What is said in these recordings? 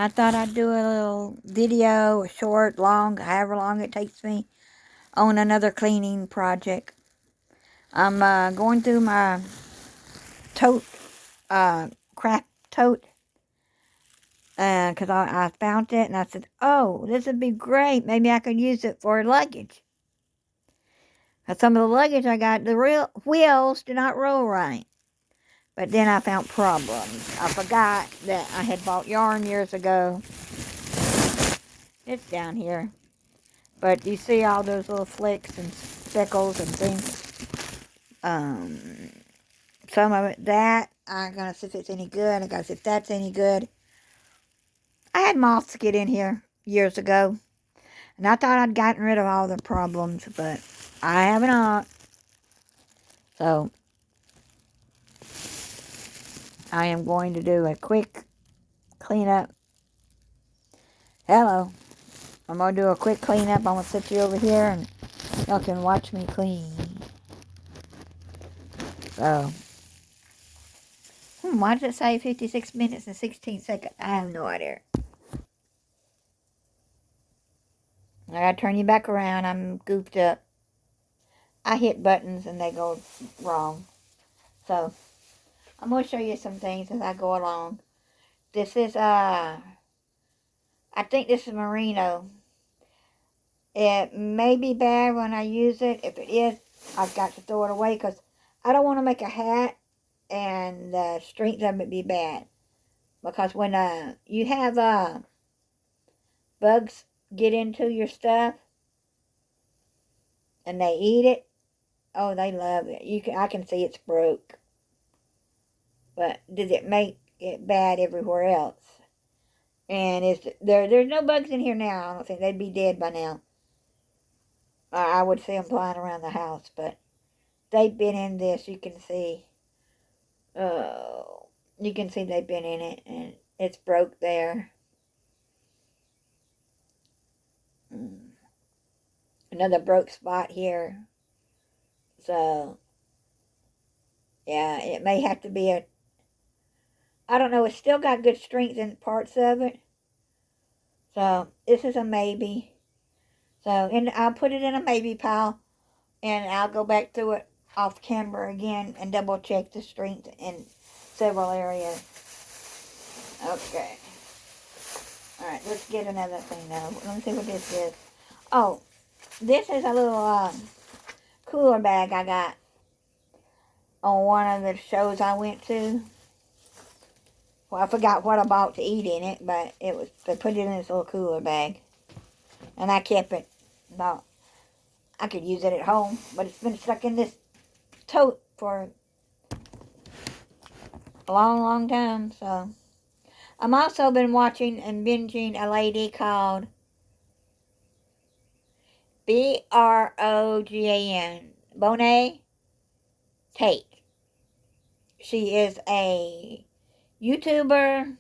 I thought I'd do a little video, a short, long, however long it takes me, on another cleaning project. I'm going through my tote, craft tote, because I found it and I said, oh, this would be great. Maybe I could use it for luggage. Some of the luggage I got, the real wheels do not roll right. But then I found problems. I forgot that I had bought yarn years ago. It's down here. But you see all those little flecks and speckles and things. Some of it, that, I'm going to see if it's any good. I got to see if that's any good. I had moths get in here years ago. And I thought I'd gotten rid of all the problems, but I have not. So, I am going to do a quick cleanup. Hello. I'm going to do a quick cleanup. I'm going to sit you over here and y'all can watch me clean. So, why does it say 56 minutes and 16 seconds? I have no idea. I got to turn you back around. I'm goofed up. I hit buttons and they go wrong. So, I'm going to show you some things as I go along. This is, I think this is merino. It may be bad when I use it. If it is, I've got to throw it away because I don't want to make a hat and the strength of it be bad. Because when you have bugs get into your stuff and they eat it, oh, they love it. I can see it's broke. But does it make it bad everywhere else? And there's no bugs in here now. I don't think they'd be dead by now. I would see them flying around the house, but they've been in this. You can see. You can see they've been in it, and it's broke there. Another broke spot here. So, yeah, it may have to be I don't know, it's still got good strength in parts of it. So, this is a maybe. So, and I'll put it in a maybe pile, and I'll go back through it off camera again and double check the strength in several areas. Okay. Alright, let's get another thing now. Let me see what this is. Oh, this is a little cooler bag I got on one of the shows I went to. Well, I forgot what I bought to eat in it, but they put it in this little cooler bag. And I kept it. Thought I could use it at home, but it's been stuck in this tote for a long, long time. So, I'm also been watching and binging a lady called Brogan, Bonet Tate. She is a YouTuber,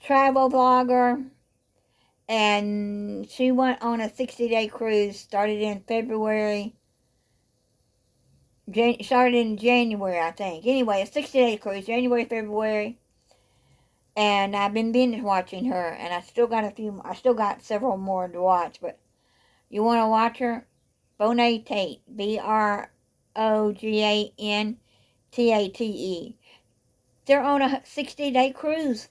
travel vlogger, and she went on a 60-day cruise, started in January, I think. Anyway, a 60-day cruise, January, February, and I've been binge watching her, and I still got several more to watch, but you want to watch her? Bonet Tate, Brogantate. They're on a 60-day cruise.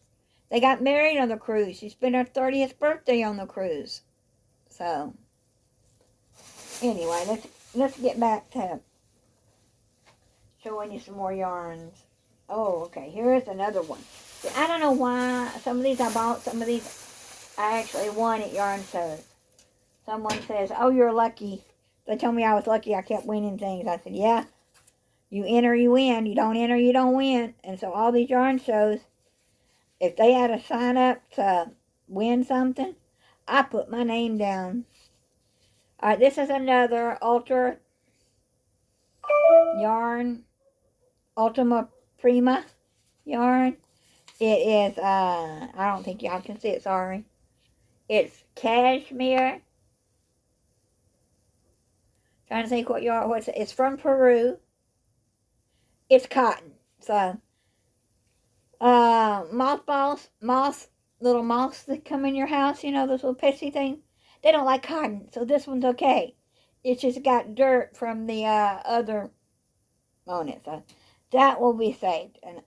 They got married on the cruise. She spent her 30th birthday on the cruise. So, anyway, let's get back to showing you some more yarns. Oh, okay, here is another one. I don't know why. Some of these I bought, some of these I actually won at yarn shows. Someone says, oh, you're lucky. They told me I was lucky. I kept winning things. I said, yeah. You enter, you win. You don't enter, you don't win. And so all these yarn shows, if they had to sign up to win something, I put my name down. All right, this is another Ultra yarn, Ultima Prima yarn. It is, I don't think y'all can see it, sorry. It's cashmere. Trying to think it's from Peru. It's cotton. So, moth little moths that come in your house, you know, those little pesky things. They don't like cotton, so this one's okay. It's just got dirt from the other on it, so that will be saved. And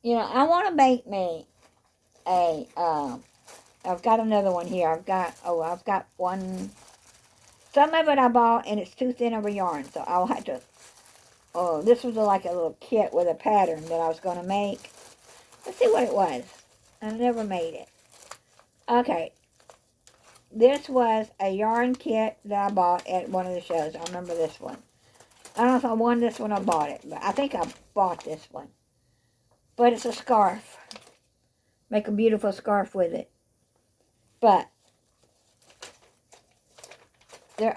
you know, I want to make me a. I've got another one here. I've got one. Some of it I bought, and it's too thin of a yarn, so I'll have to. Oh, this was like a little kit with a pattern that I was going to make. Let's see what it was. I never made it. Okay. This was a yarn kit that I bought at one of the shows. I remember this one. I don't know if I won this one or bought it, but I think I bought this one. But it's a scarf. Make a beautiful scarf with it. But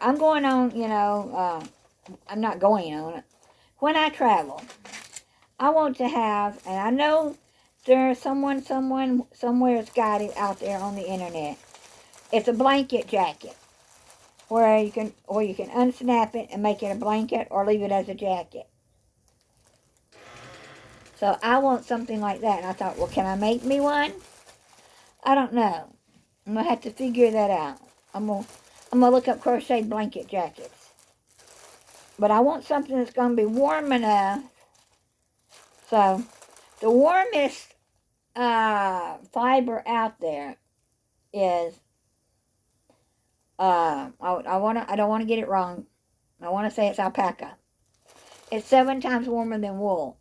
I'm going on, you know, I'm not going on it. When I travel, I want to have, and I know there's someone somewhere's got it out there on the internet. It's a blanket jacket where you can unsnap it and make it a blanket or leave it as a jacket. So I want something like that. And I thought, well, can I make me one? I don't know. I'm going to have to figure that out. I'm going to look up crocheted blanket jackets. But I want something that's going to be warm enough. So the warmest fiber out there is, I don't want to get it wrong. I want to say it's alpaca. It's 7 times warmer than wool.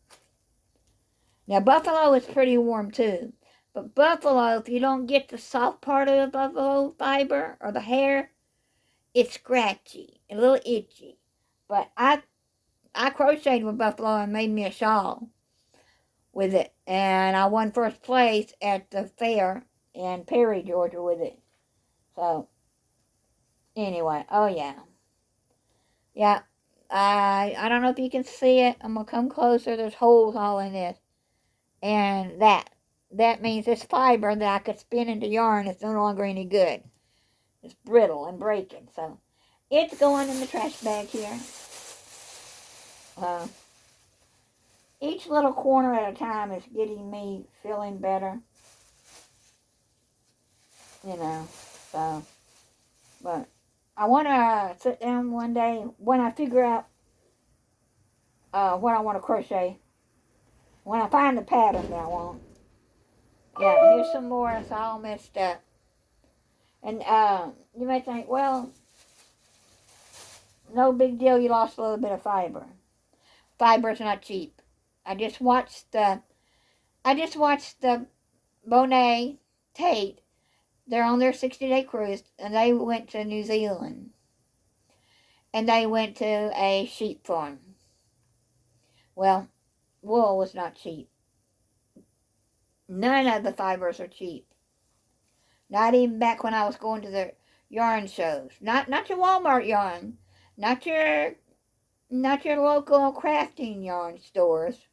Now, buffalo is pretty warm too. But buffalo, if you don't get the soft part of the buffalo fiber or the hair, it's scratchy, a little itchy. But I crocheted with buffalo and made me a shawl with it. And I won first place at the fair in Perry, Georgia with it. So, anyway, oh yeah. Yeah, I don't know if you can see it. I'm going to come closer. There's holes all in this. And that means this fiber that I could spin into yarn is no longer any good. It's brittle and breaking. So it's going in the trash bag here. Each little corner at a time is getting me feeling better. You know, so. But I want to sit down one day when I figure out what I want to crochet. When I find the pattern that I want. Yeah, here's some more. It's all messed up. And you may think, well, no big deal. You lost a little bit of fiber. Fiber's not cheap. I just watched the Bonet Tate. They're on their 60-day cruise, and they went to New Zealand. And they went to a sheep farm. Well, wool was not cheap. None of the fibers are cheap. Not even back when I was going to the yarn shows. Not your Walmart yarn. Not your local crafting yarn stores.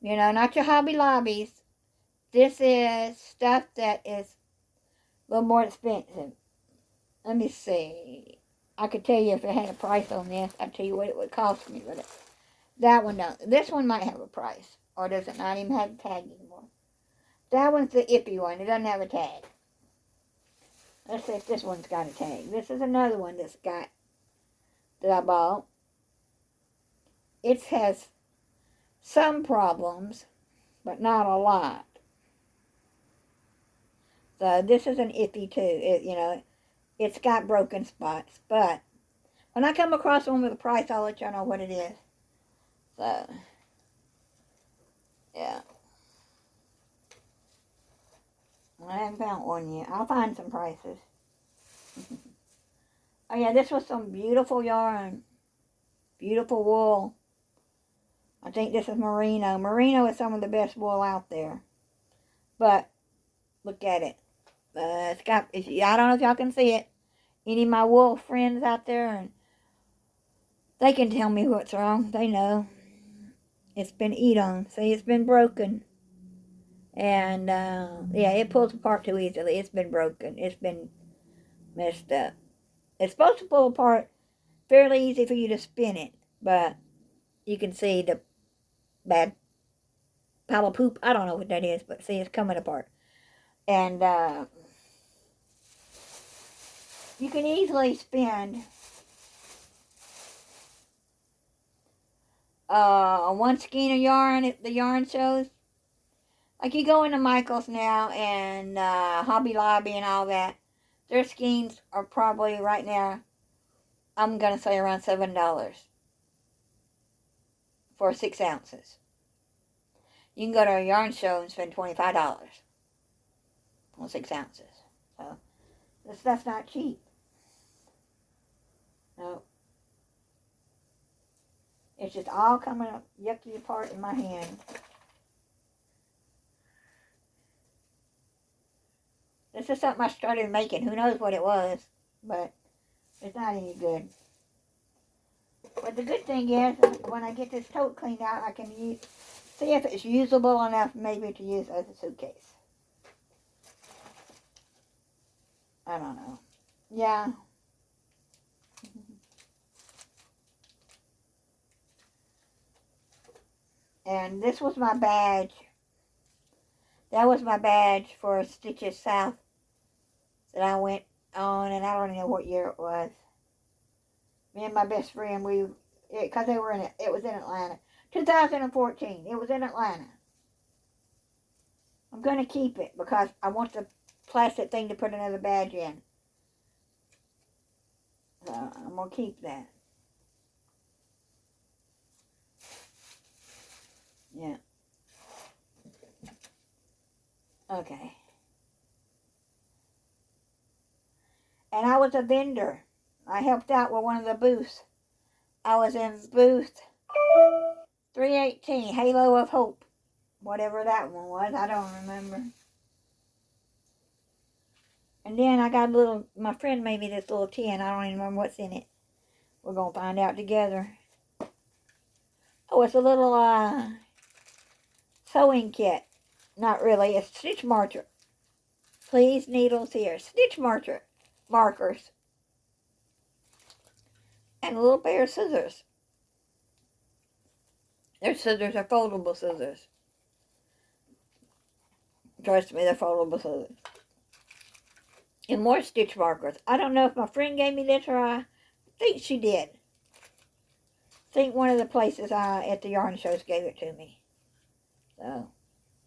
You know, not your Hobby Lobbies. This is stuff that is a little more expensive. Let me see. I could tell you if it had a price on this. I'd tell you what it would cost me. But that one don't. This one might have a price. Or does it not even have a tag anymore? That one's the ippy one. It doesn't have a tag. Let's see if this one's got a tag. This is another one that I bought. It has some problems, but not a lot. So this is an iffy too. It's got broken spots. But when I come across one with a price, I'll let y'all know what it is. So, yeah. I haven't found one yet. I'll find some prices. Oh yeah, this was some beautiful yarn. Beautiful wool. I think this is merino. Merino is some of the best wool out there. But, look at it. I don't know if y'all can see it. Any of my wool friends out there, and they can tell me what's wrong. They know. It's been eat on. See, it's been broken. And, yeah, it pulls apart too easily. It's been broken. It's been messed up. It's supposed to pull apart fairly easy for you to spin it. But you can see the bad pile of poop. I don't know what that is, but see, it's coming apart. And you can easily spend one skein of yarn at the yarn shows. Like you go into Michael's now and Hobby Lobby and all that. Their skeins are probably right now, I'm going to say around $7 for 6 ounces. You can go to a yarn show and spend $25 on 6 ounces. So, this stuff's not cheap. No. It's just all coming up yucky apart in my hand. This is something I started making. Who knows what it was, but it's not any good. But the good thing is, when I get this tote cleaned out, I can see if it's usable enough maybe to use as a suitcase. I don't know. Yeah. And this was my badge. That was my badge for Stitches South that I went on, and I don't even know what year it was. Me and my best friend, because they were it was in Atlanta. 2014, it was in Atlanta. I'm going to keep it because I want the plastic thing to put another badge in. So I'm going to keep that. Yeah. Okay. And I was a vendor. I helped out with one of the booths. I was in booth 318, Halo of Hope. Whatever that one was, I don't remember. And then I got my friend made me this little tin. I don't even remember what's in it. We're going to find out together. Oh, it's a little sewing kit. Not really, it's stitch marker. Please, needles here. Stitch markers. And a little pair of scissors. Their scissors are foldable scissors. Trust me, they're foldable scissors. And more stitch markers. I don't know if my friend gave me this or I think she did. I think one of the places at the yarn shows gave it to me. So,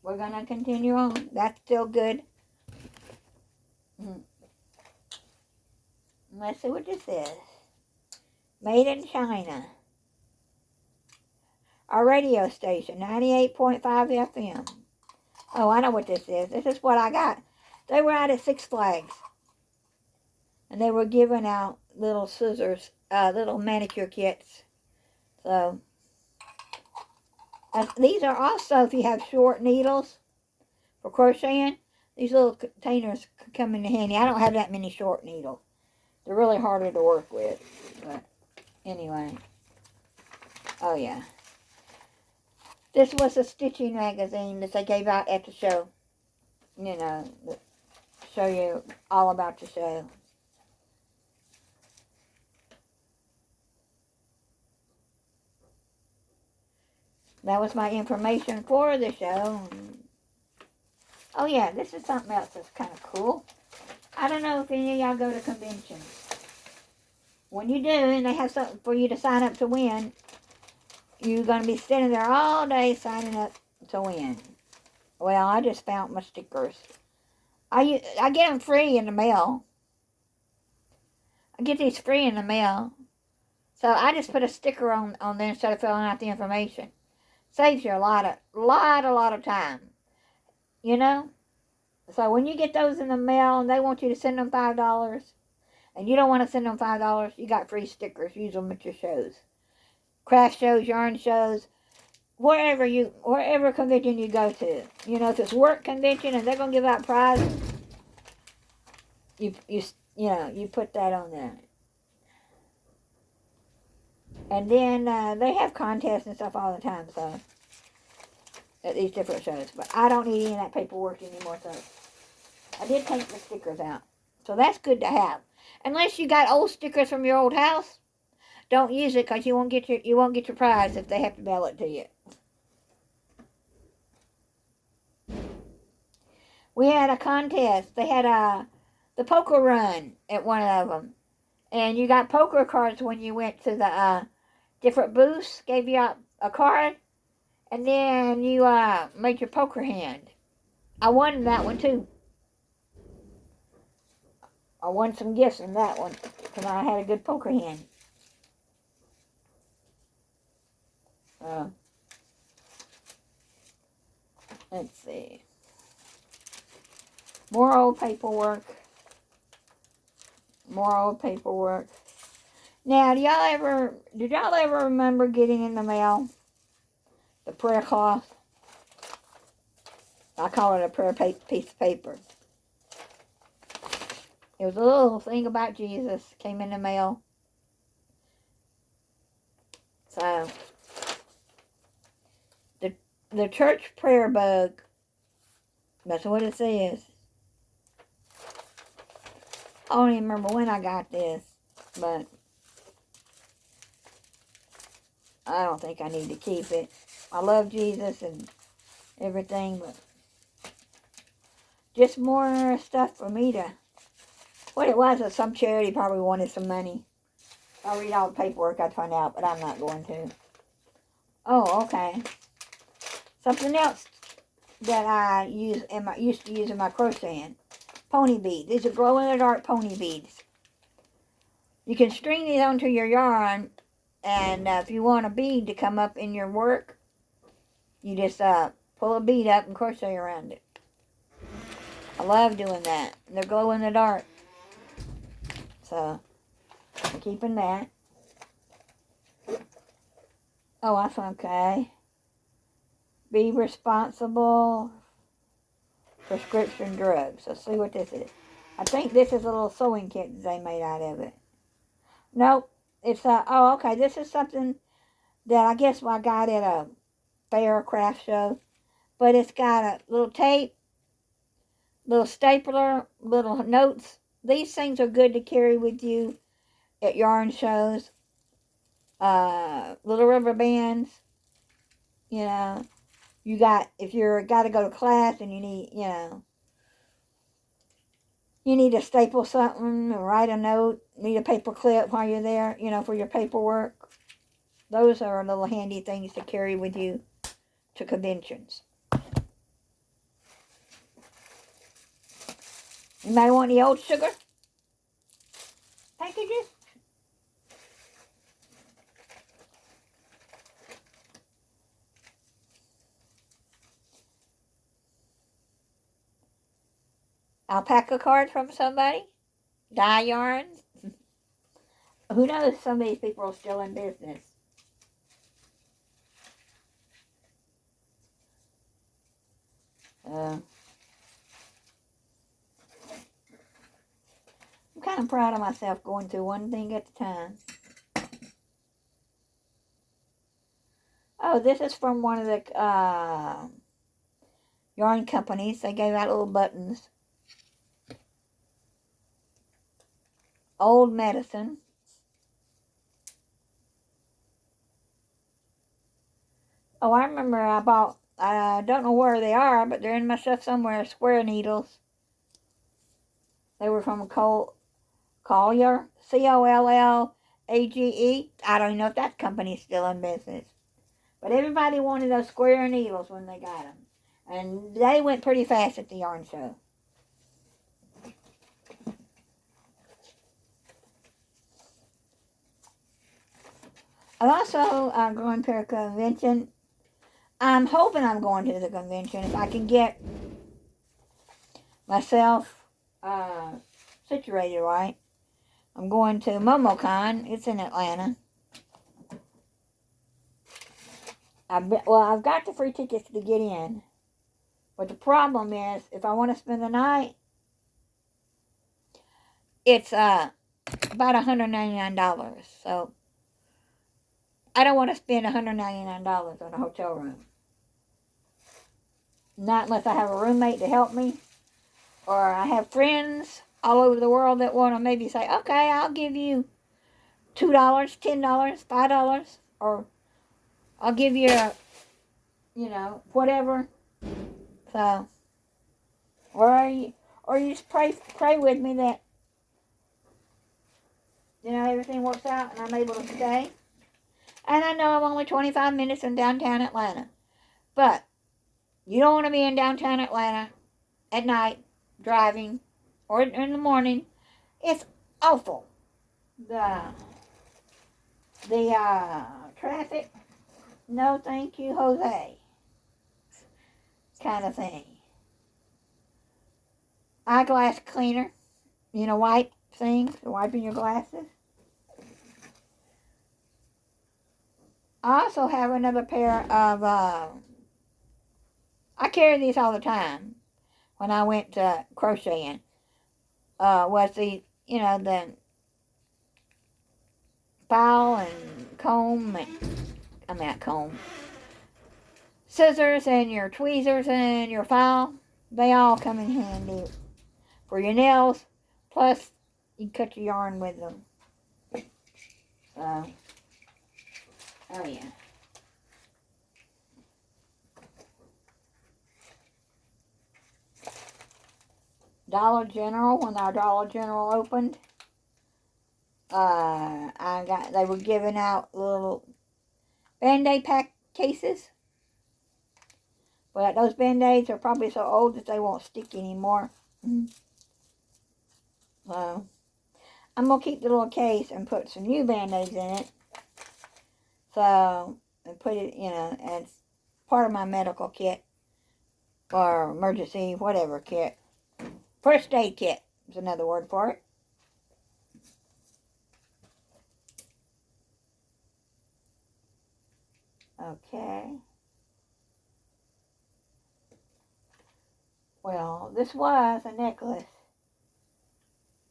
we're going to continue on. That's still good. Let's see what this is. Made in China. Our radio station, 98.5 FM. Oh, I know what this is. This is what I got. They were out at Six Flags. And they were giving out little scissors, little manicure kits. So, these are also, if you have short needles for crocheting, these little containers come in handy. I don't have that many short needles. They're really harder to work with. But anyway. Oh, yeah. This was a stitching magazine that they gave out at the show. You know, show you all about the show. That was my information for the show. Oh yeah, this is something else that's kind of cool. I don't know if any of y'all go to conventions. When you do, and they have something for you to sign up to win, you're going to be sitting there all day signing up to win. Well, I just found my stickers. I get them free in the mail. I get these free in the mail. So I just put a sticker on there instead of filling out the information. Saves you a lot of time. You know? So when you get those in the mail and they want you to send them $5, and you don't want to send them $5, you got free stickers. Use them at your shows. Craft shows, yarn shows, wherever convention you go to. You know, if it's work convention and they're going to give out prizes, you put that on there. And then they have contests and stuff all the time, so, at these different shows. But I don't need any of that paperwork anymore, so I did take the stickers out. So that's good to have. Unless you got old stickers from your old house, don't use it because you won't get your prize if they have to mail it to you. We had a contest. They had the poker run at one of them. And you got poker cards when you went to the different booths, gave you a card, and then you made your poker hand. I won that one too. I won some gifts in that one because I had a good poker hand. Let's see. More old paperwork. More old paperwork. Now, did y'all ever remember getting in the mail the prayer cloth? I call it a prayer piece of paper. It was a little thing about Jesus, came in the mail. So, the church prayer book, that's what it says. I don't even remember when I got this, but I don't think I need to keep it. I love Jesus and everything, but just more stuff for me to... What it was some charity probably wanted some money. I'll read all the paperwork, I'd find out, but I'm not going to. Oh, okay. Something else that I used to use in my crocheting. Pony beads. These are glow-in-the-dark pony beads. You can string these onto your yarn, and if you want a bead to come up in your work, you just pull a bead up and crochet around it. I love doing that. They're glow-in-the-dark. So, I'm keeping that. Oh, that's okay. Be responsible. Prescription drugs. Let's see what this is. I think this is a little sewing kit that they made out of it. Nope. It's oh, okay. This is something that I guess I got at a fair or craft show. But it's got a little tape, little stapler, little notes. These things are good to carry with you at yarn shows. Little rubber bands. You know, if you're got to go to class and you need, you need to staple something or write a note, need a paper clip while you're there, for your paperwork. Those are little handy things to carry with you to conventions. Anybody want any old sugar packages? Alpaca cards from somebody? Dye yarns? Who knows, some of these people are still in business. I'm kind of proud of myself going through one thing at a time. Oh, this is from one of the yarn companies. They gave out little buttons. Old medicine. Oh, I remember I bought, I don't know where they are, but they're in my stuff somewhere, square needles. They were from Collier, Collage. I don't even know if that company's still in business. But everybody wanted those square needles when they got them. And they went pretty fast at the yarn show. I'm also going to a convention. I'm hoping I'm going to the convention if I can get myself situated right. I'm going to MomoCon. It's in Atlanta. I've got the free tickets to get in. But the problem is, if I want to spend the night, it's about $199. So, I don't want to spend $199 on a hotel room. Not unless I have a roommate to help me. Or I have friends all over the world that want to maybe say, okay, I'll give you $2, $10, $5. Or I'll give you, whatever. So, Or you just pray with me that, everything works out and I'm able to stay. And I know I'm only 25 minutes in downtown Atlanta. But you don't want to be in downtown Atlanta at night driving or in the morning. It's awful. The traffic, no thank you, Jose, kind of thing. Eyeglass cleaner, wipe things, wiping your glasses. I also have another pair of, I carry these all the time when I went crocheting. Was the file and comb, scissors and your tweezers and your file. They all come in handy for your nails. Plus, you cut your yarn with them. So, oh yeah. Dollar General, when our Dollar General opened, they were giving out little Band-Aid pack cases. But those Band-Aids are probably so old that they won't stick anymore. So, I'm going to keep the little case and put some new Band-Aids in it. So, and put it, as part of my medical kit. Or emergency, whatever kit. First aid kit is another word for it. Okay. Well, this was a necklace.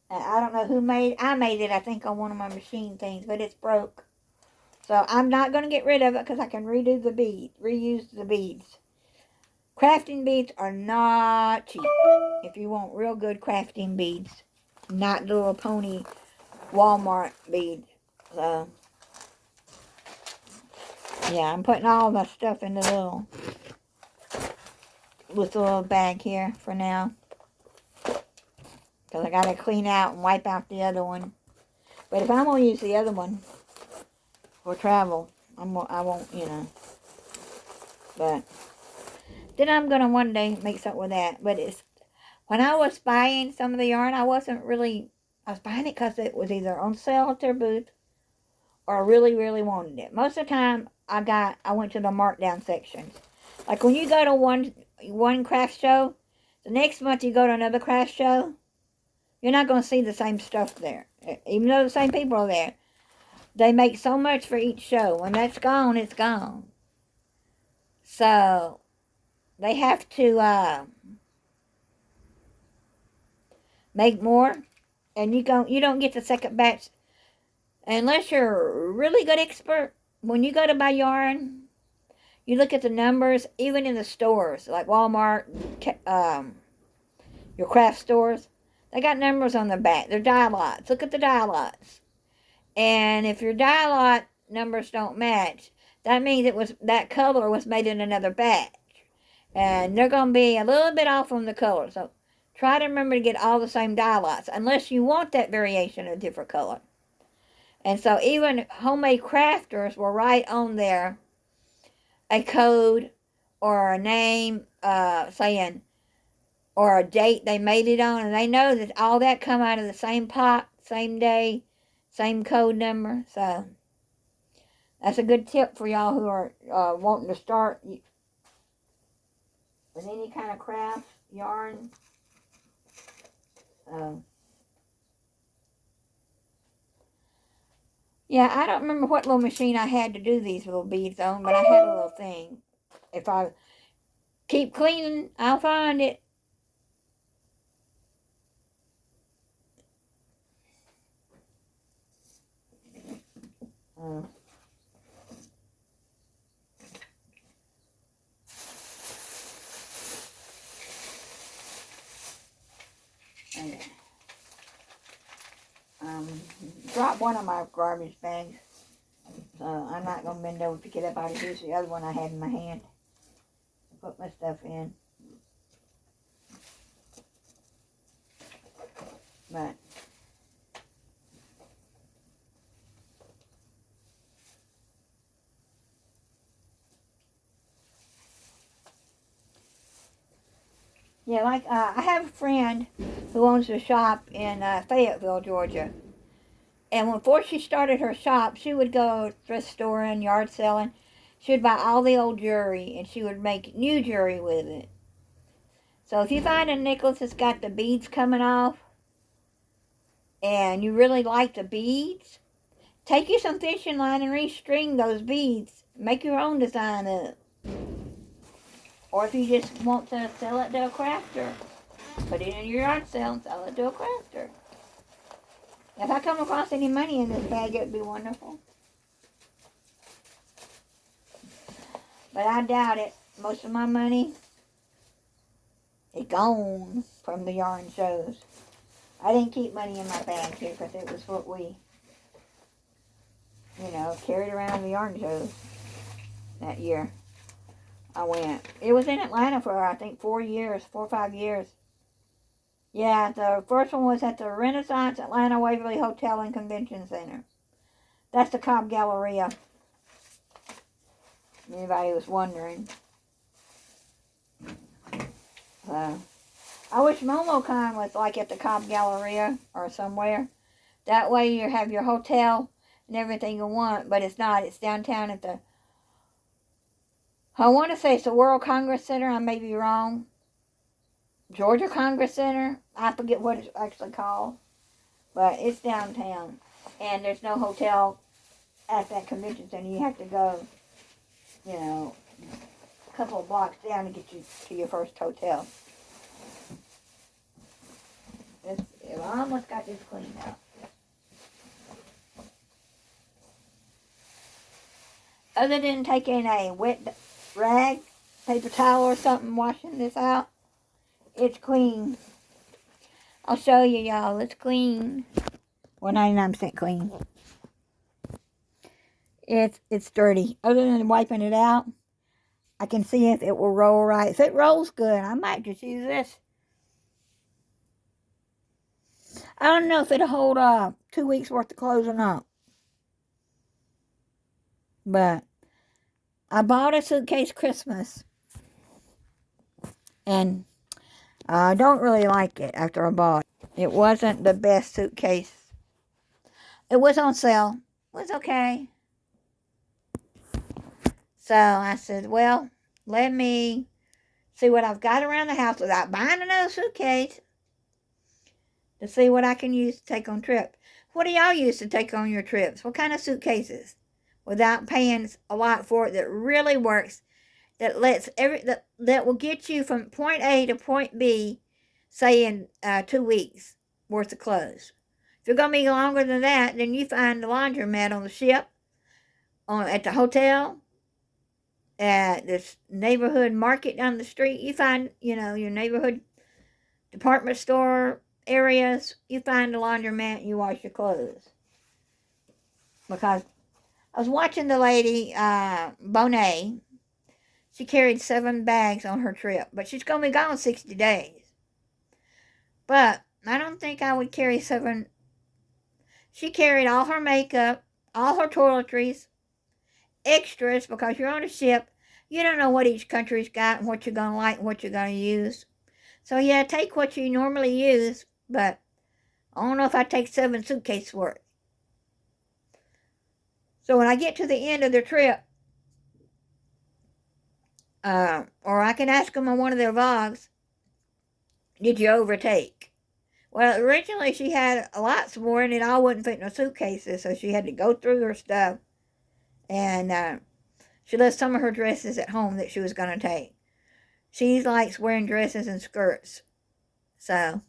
And I don't know who I made it, I think, on one of my machine things, but it's broke. So I'm not going to get rid of it because I can reuse the beads. Crafting beads are not cheap. If you want real good crafting beads. Not the little pony Walmart beads. So, yeah, I'm putting all my stuff in the little bag here for now. Because I got to clean out and wipe out the other one. But if I'm going to use the other one for travel, I won't, But then I'm going to one day make something with that. But when I was buying some of the yarn, I was buying it because it was either on sale at their booth or I really, really wanted it. Most of the time, I went to the markdown sections. Like when you go to one craft show, the next month you go to another craft show, you're not going to see the same stuff there. Even though the same people are there. They make so much for each show. When that's gone, it's gone. So, they have to make more. And you don't get the second batch unless you're a really good expert. When you go to buy yarn, you look at the numbers, even in the stores, like Walmart, your craft stores. They got numbers on the back. They're die lots. Look at the die lots. And if your die lot numbers don't match, that means that color was made in another batch. And they're going to be a little bit off on the color. So try to remember to get all the same die lots, unless you want that variation of different color. And so even homemade crafters will write on there a code or a name saying, or a date they made it on, and they know that all that come out of the same pot, same day, same code number. So that's a good tip for y'all who are wanting to start with any kind of craft yarn. Yeah, I don't remember what little machine I had to do these little beads on, but I had a little thing. If I keep cleaning, I'll find it. Dropped one of my garbage bags. So I'm not going to bend over to pick it up. I'll use the other one I had in my hand to put my stuff in. But yeah, like I have a friend who owns a shop in Fayetteville, Georgia. And before she started her shop, she would go thrift store and yard selling. She would buy all the old jewelry and she would make new jewelry with it. So if you find a necklace that's got the beads coming off and you really like the beads, take you some fishing line and restring those beads. Make your own design up. Or if you just want to sell it to a crafter, put it in your yard sale and sell it to a crafter. If I come across any money in this bag, it would be wonderful. But I doubt it. Most of my money is gone from the yarn shows. I didn't keep money in my bag here because it was what we, carried around the yarn shows that year I went. It was in Atlanta for, I think, 4 or 5 years. Yeah, the first one was at the Renaissance Atlanta Waverly Hotel and Convention Center. That's the Cobb Galleria. Anybody was wondering. I wish MomoCon was like at the Cobb Galleria or somewhere. That way you have your hotel and everything you want, but it's not. It's downtown at the, I want to say it's the World Congress Center. I may be wrong. Georgia Congress Center. I forget what it's actually called. But it's downtown. And there's no hotel at that convention center. You have to go, a couple of blocks down to get you to your first hotel. I almost got this cleaned out. Other than taking a wet rag, paper towel or something, washing this out, it's clean. I'll show you, y'all. It's clean. Well, 99% clean. It's dirty. Other than wiping it out, I can see if it will roll right. If it rolls good, I might just use this. I don't know if it'll hold 2 weeks worth of clothes or not. But I bought a suitcase Christmas. And I don't really like it after I bought it. It wasn't the best suitcase. It was on sale. It was okay. So I said, well, let me see what I've got around the house without buying another suitcase to see what I can use to take on trips. What do y'all use to take on your trips? What kind of suitcases? Without paying a lot for it that really works, that lets that will get you from point A to point B, say in 2 weeks worth of clothes. If you're going to be longer than that, then you find the laundromat on the ship, at the hotel, at this neighborhood market down the street. You find, your neighborhood department store areas. You find the laundromat and you wash your clothes. Because I was watching the lady, Bonet. She carried 7 bags on her trip, but she's going to be gone 60 days. But I don't think I would carry 7. She carried all her makeup, all her toiletries, extras, because you're on a ship. You don't know what each country's got and what you're going to like and what you're going to use. So yeah, take what you normally use, but I don't know if I take 7 suitcases worth. So when I get to the end of their trip, or I can ask them on one of their vlogs, did you overtake? Well, originally she had lots more and it all wouldn't fit in her suitcases, so she had to go through her stuff. And she left some of her dresses at home that she was going to take. She likes wearing dresses and skirts. So,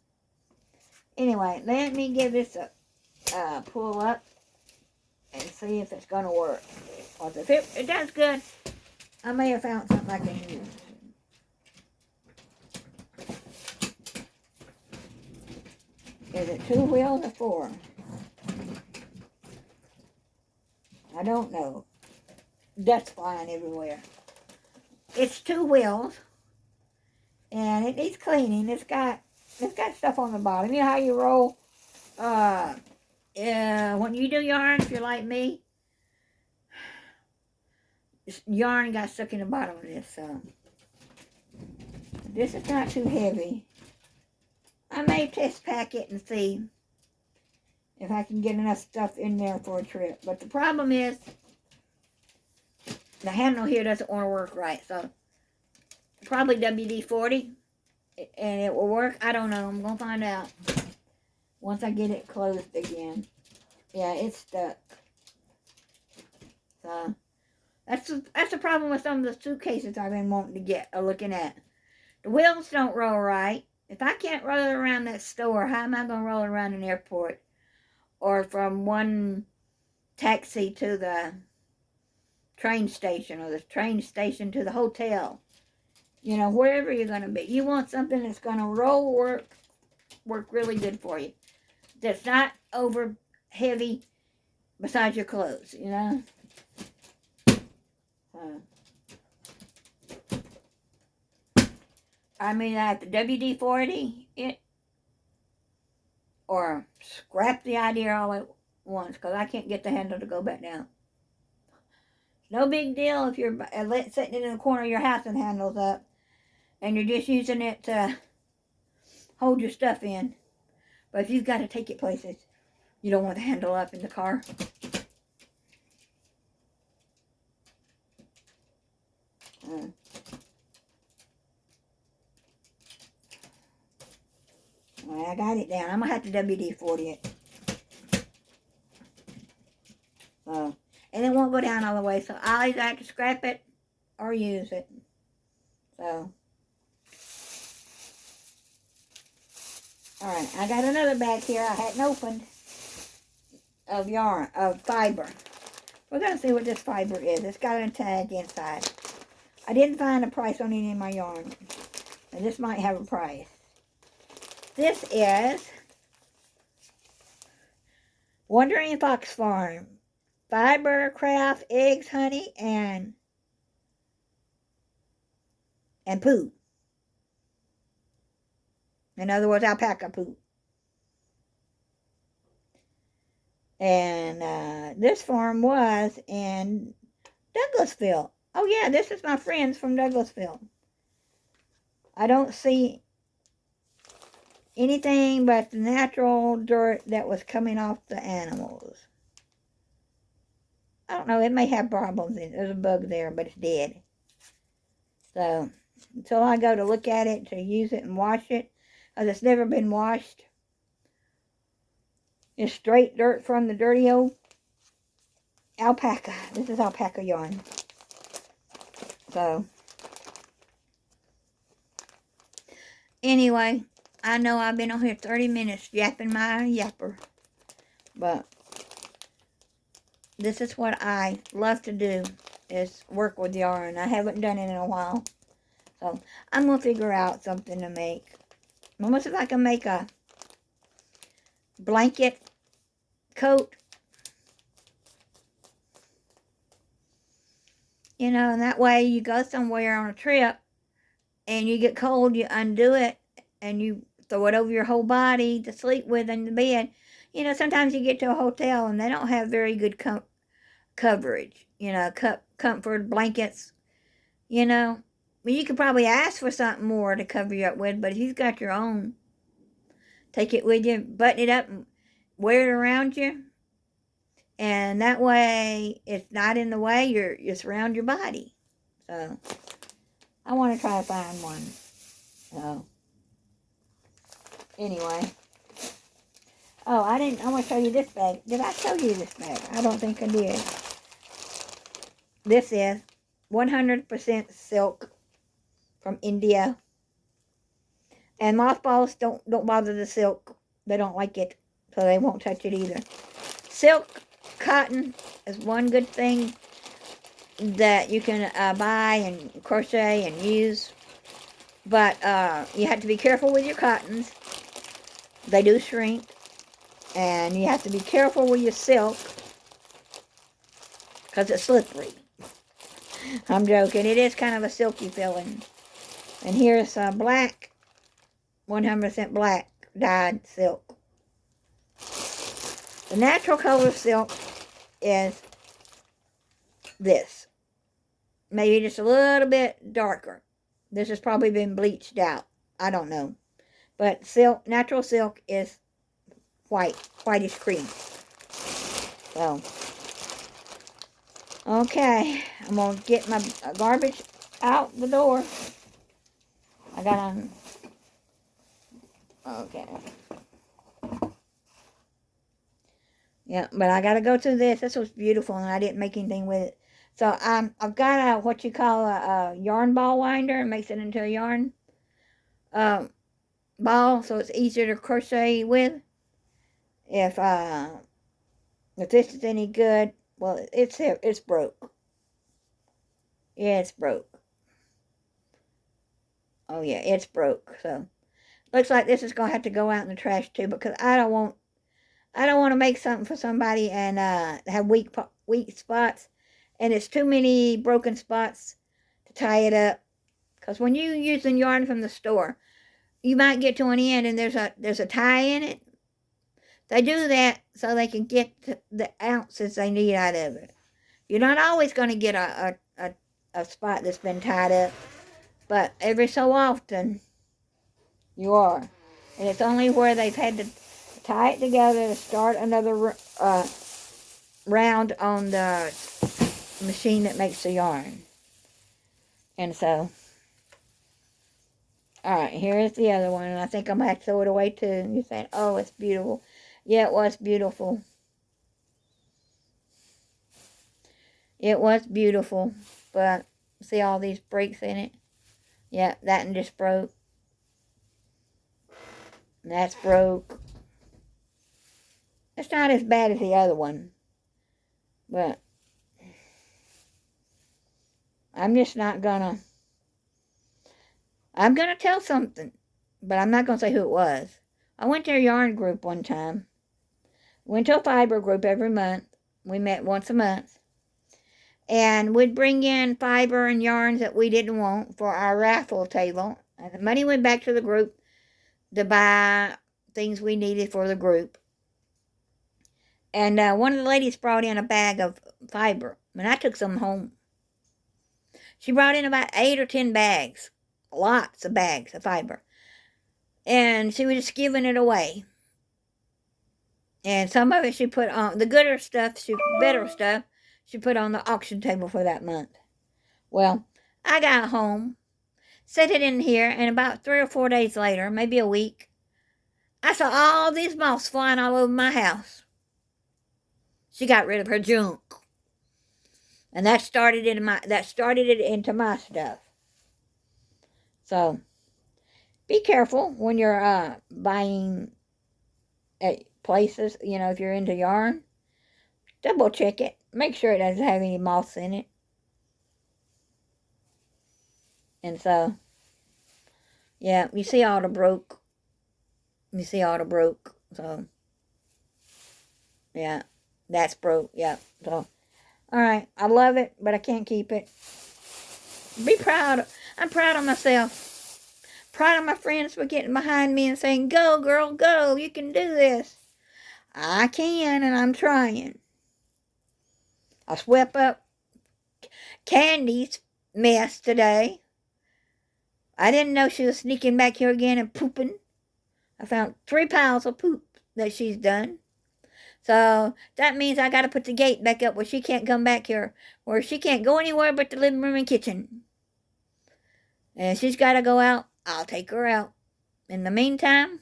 anyway, let me give this a pull up and see if it's going to work. Or if it does good, I may have found something I can use. Is it 2 wheels or 4? I don't know. Dust flying everywhere. It's 2 wheels. And it needs cleaning. It's got stuff on the bottom. You know how you roll When you do yarn, if you're like me, yarn got stuck in the bottom of this, so this is not too heavy. I may test pack it and see if I can get enough stuff in there for a trip. But the problem is, the handle here doesn't want to work right, so probably WD-40, and it will work. I don't know. I'm going to find out once I get it closed again. Yeah, it's stuck. So that's the problem with some of the suitcases I've been wanting to get or looking at. The wheels don't roll right. If I can't roll it around that store, how am I going to roll it around an airport? Or from one taxi to the train station, or the train station to the hotel. You know, wherever you're going to be. You want something that's going to work really good for you. That's not over heavy beside your clothes, you know. I mean, I have to WD-40 it, or scrap the idea all at once, because I can't get the handle to go back down. No big deal if you're sitting in the corner of your house and handle's up, and you're just using it to hold your stuff in. But if you've got to take it places, you don't want the handle up in the car. Well, I got it down. I'm going to have to WD-40 it. And it won't go down all the way, so I'll either have to scrap it or use it. So, alright, I got another bag here I hadn't opened of yarn, of fiber. We're going to see what this fiber is. It's got a tag inside. I didn't find a price on any of my yarn, and this might have a price. This is Wandering Fox Farm. Fiber, craft, eggs, honey, and poo. In other words, alpaca poo. And this farm was in Douglasville. Oh yeah, this is my friends from Douglasville. I don't see anything but the natural dirt that was coming off the animals. I don't know, it may have problems in it. There's a bug there, but it's dead. So, until I go to look at it, to use it and wash it, because it's never been washed. It's straight dirt from the dirty old alpaca. This is alpaca yarn. So, anyway, I know I've been on here 30 minutes yapping my yapper. But this is what I love to do, is work with yarn. I haven't done it in a while. So, I'm going to figure out something to make. I'm going to see if I can make a blanket coat. You know, and that way you go somewhere on a trip and you get cold, you undo it and you throw it over your whole body to sleep with in the bed. You know, sometimes you get to a hotel and they don't have very good coverage. You know, comfort blankets. You know, I mean, you could probably ask for something more to cover you up with, but if you've got your own, take it with you, button it up, and wear it around you. And that way, it's not in the way, it's around your body. So, I want to try to find one. So, anyway. Oh, I want to show you this bag. Did I show you this bag? I don't think I did. This is 100% silk from India. And mothballs don't bother the silk. They don't like it, so they won't touch it either. Silk cotton is one good thing that you can buy and crochet and use, but you have to be careful with your cottons. They do shrink, and you have to be careful with your silk because it's slippery. I'm joking. It is kind of a silky feeling. And here's black, 100% black dyed silk. The natural color of silk is this. Maybe just a little bit darker. This has probably been bleached out. I don't know. But silk, natural silk is white, whitish cream. So, okay, I'm going to get my garbage out the door. I got to, okay. Yeah, but I got to go through this. This was beautiful, and I didn't make anything with it. So, I've got what you call a yarn ball winder. It makes it into a yarn ball, so it's easier to crochet with. If this is any good, well, it's broke. Yeah, it's broke. Oh yeah, it's broke. So looks like this is gonna have to go out in the trash too, because I don't want to make something for somebody and have weak spots, and it's too many broken spots to tie it up. Because when you using yarn from the store, you might get to an end and there's a tie in it. They do that so they can get the ounces they need out of it. You're not always going to get a spot that's been tied up, but every so often you are. And it's only where they've had to tie it together to start another round on the machine that makes the yarn. And so, alright, here's the other one. And I think I'm going to have to throw it away too. You're saying, oh, it's beautiful. Yeah, it was beautiful. It was beautiful. But, see all these breaks in it? Yeah, that one just broke. And that's broke. It's not as bad as the other one. But I'm just not gonna. I'm gonna tell something. But I'm not gonna say who it was. I went to a yarn group one time. Went to a fiber group every month. We met once a month. And we'd bring in fiber and yarns that we didn't want for our raffle table. And the money went back to the group to buy things we needed for the group. And one of the ladies brought in a bag of fiber. And I took some home. She brought in about 8 or 10 bags. Lots of bags of fiber. And she was just giving it away. And some of it she put on, the better stuff, she put on the auction table for that month. Well, I got home, set it in here, and about 3 or 4 days later, maybe a week, I saw all these moths flying all over my house. She got rid of her junk. And that started it into my stuff. So, be careful when you're buying at places, if you're into yarn. Double check it. Make sure it doesn't have any moths in it. And so, yeah, you see all the broke. So, yeah, that's broke. Yeah. So, all right. I love it, but I can't keep it. Be proud. I'm proud of myself. Proud of my friends for getting behind me and saying, go, girl, go. You can do this. I can, and I'm trying. I swept up Candy's mess today. I didn't know she was sneaking back here again and pooping. I found 3 piles of poop that she's done. So that means I got to put the gate back up where she can't come back here, where she can't go anywhere but the living room and kitchen. And she's got to go out. I'll take her out. In the meantime,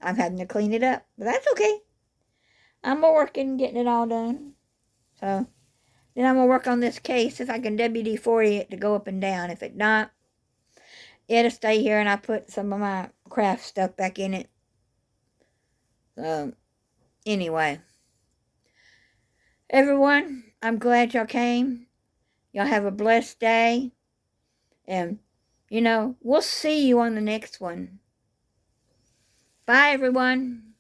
I'm having to clean it up. But that's okay. I'm working, getting it all done. So then I'm going to work on this case, if I can WD-40 it to go up and down. If it not, it'll stay here, and I put some of my craft stuff back in it. So, anyway. Everyone, I'm glad y'all came. Y'all have a blessed day. And, we'll see you on the next one. Bye, everyone.